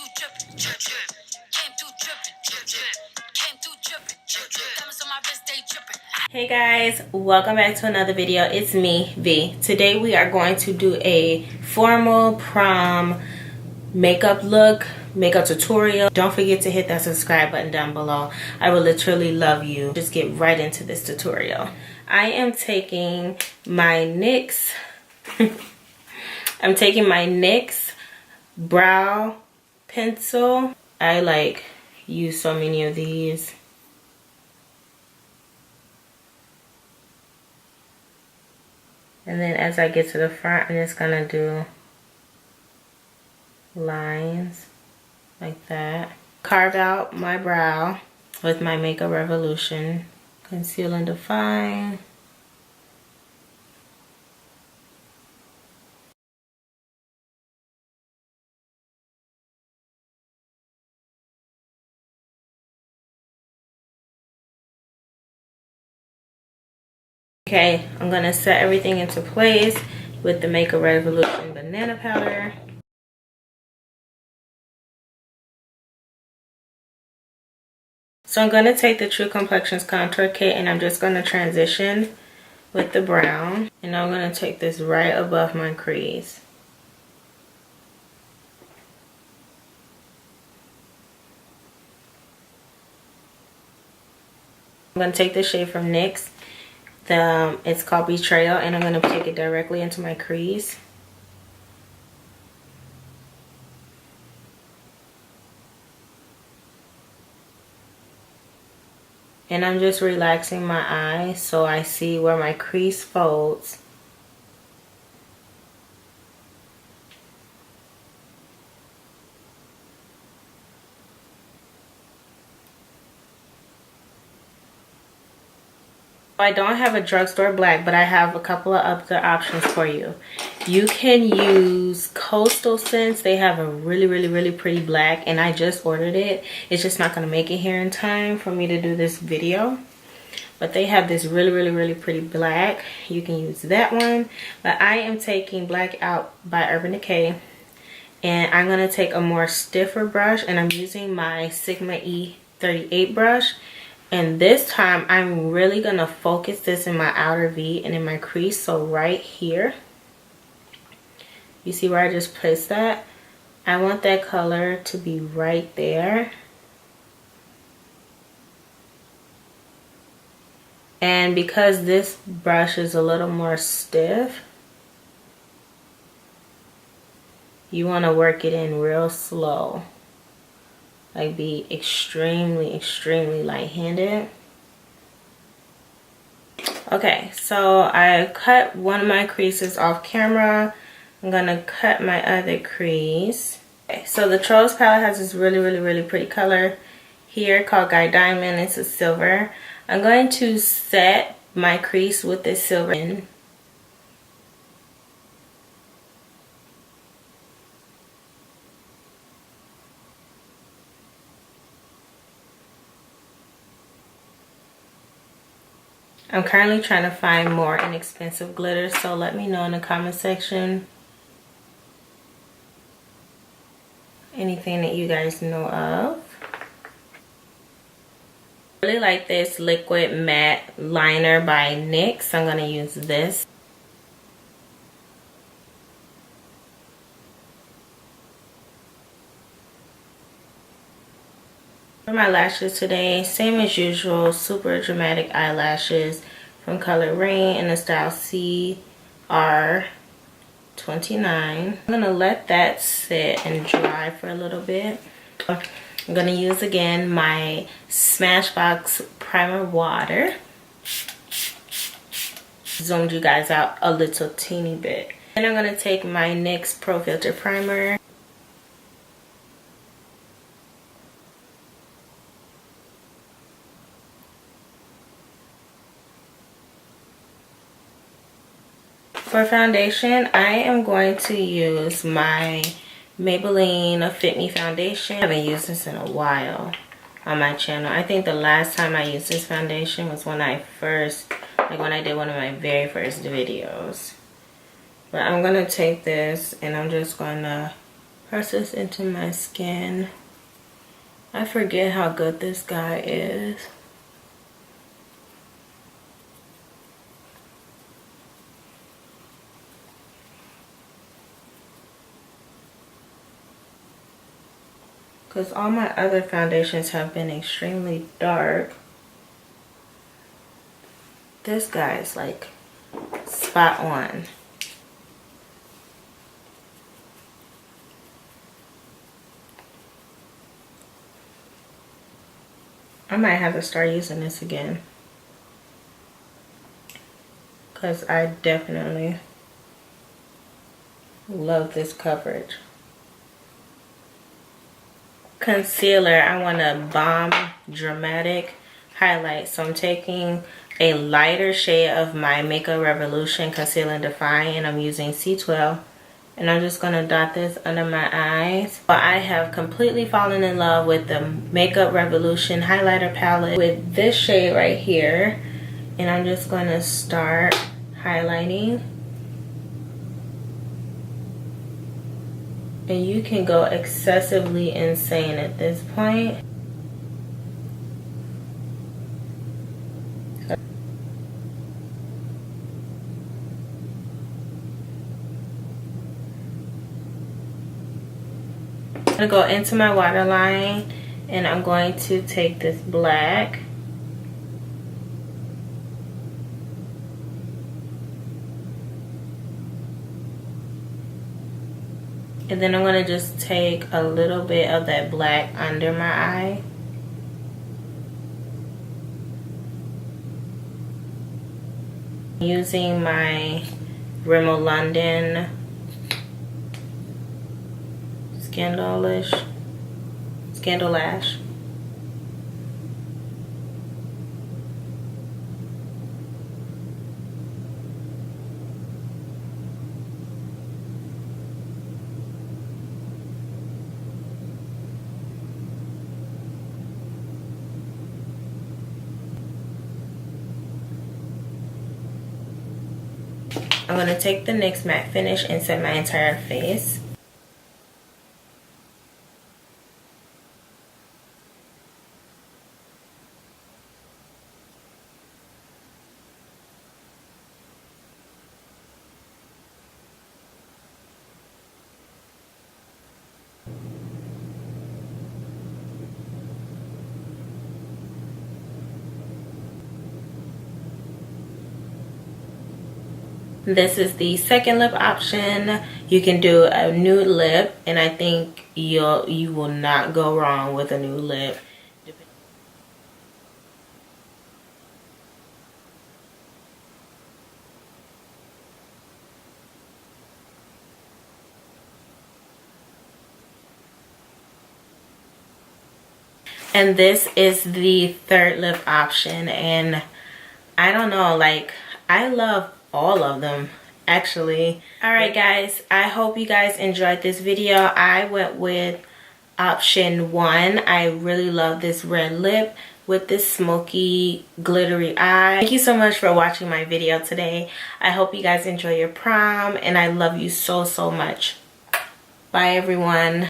through drippin', drip, drip. Came through drippin', drip, drip. Came through drippin', drip, drip. Diamonds on my wrist, they drippin'. Hey guys, welcome back to another video. It's me, V. Today we are going to do a formal prom makeup look, makeup tutorial. Don't forget to hit that subscribe button down below. I will literally love you. Just get right into this tutorial. I am taking my NYX I'm taking my NYX brow pencil. I use so many of these. And then as I get to the front, I'm just gonna do lines like that. Carve out my brow with my Makeup Revolution Conceal and Define. Okay, I'm gonna set everything into place with the Makeup Revolution banana powder. So I'm gonna take the True Complexions contour kit and I'm just gonna transition with the brown. And I'm gonna take this right above my crease. I'm gonna take the shade from NYX. It's called Betrayal, and I'm going to take it directly into my crease. And I'm just relaxing my eye so I see where my crease folds. I don't have a drugstore black, but I have a couple of other options for you. You can use Coastal Scents. They have a really pretty black, and I just ordered it. It's just not going to make it here in time for me to do this video. But they have this really pretty black. You can use that one. But I am taking Black Out by Urban Decay. And I'm going to take a more stiffer brush, and I'm using my Sigma E38 brush. And this time, I'm really going to focus this in my outer V and in my crease. So right here, you see where I just placed that? I want that color to be right there. And because this brush is a little more stiff, you want to work it in real slow. Like be extremely light-handed. Okay, so I cut one of my creases off camera. I'm gonna cut my other crease. Okay, so the Trolls palette has this really pretty color here called Guy Diamond. It's a silver. I'm going to set my crease with this silver in. I'm currently trying to find more inexpensive glitter, so let me know in the comment section anything that you guys know of. I really like this liquid matte liner by NYX. I'm going to use this. For my lashes today, same as usual, super dramatic eyelashes from Color Rain in the style CR29. I'm gonna let that sit and dry for a little bit. I'm gonna use again my Smashbox Primer Water. Zoomed you guys out a little teeny bit. And I'm gonna take my NYX Pro Filter Primer. For foundation, I am going to use my Maybelline Fit Me foundation. I haven't used this in a while on my channel. I think the last time I used this foundation was when I did one of my very first videos. But I'm going to take this and I'm just going to Press this into my skin. I forget how good this guy is. Because all my other foundations have been extremely dark. This guy is like spot on. I might have to start using this again, because I definitely love this coverage. Concealer, I want a bomb dramatic highlight, so I'm taking a lighter shade of my Makeup Revolution Conceal and Define, and I'm using C12, and I'm just gonna dot this under my eyes. But I have completely fallen in love with the Makeup Revolution highlighter palette with this shade right here, and I'm just gonna start highlighting. And you can go excessively insane at this point. I'm gonna go into my waterline, and I'm going to take this black and then I'm gonna just take a little bit of that black under my eye. Using my Rimmel London Scandal Lash. I'm going to take the NYX matte finish and set my entire face. This is the second lip option. You can do a nude lip, and I think you will not go wrong with a nude lip. And this is the third lip option, and I don't know, like, I love all of them actually. All right guys, I hope you guys enjoyed this video. I went with option 1. I really love this red lip with this smoky glittery eye. Thank you so much for watching my video today. I hope you guys enjoy your prom, and I love you so much. Bye everyone.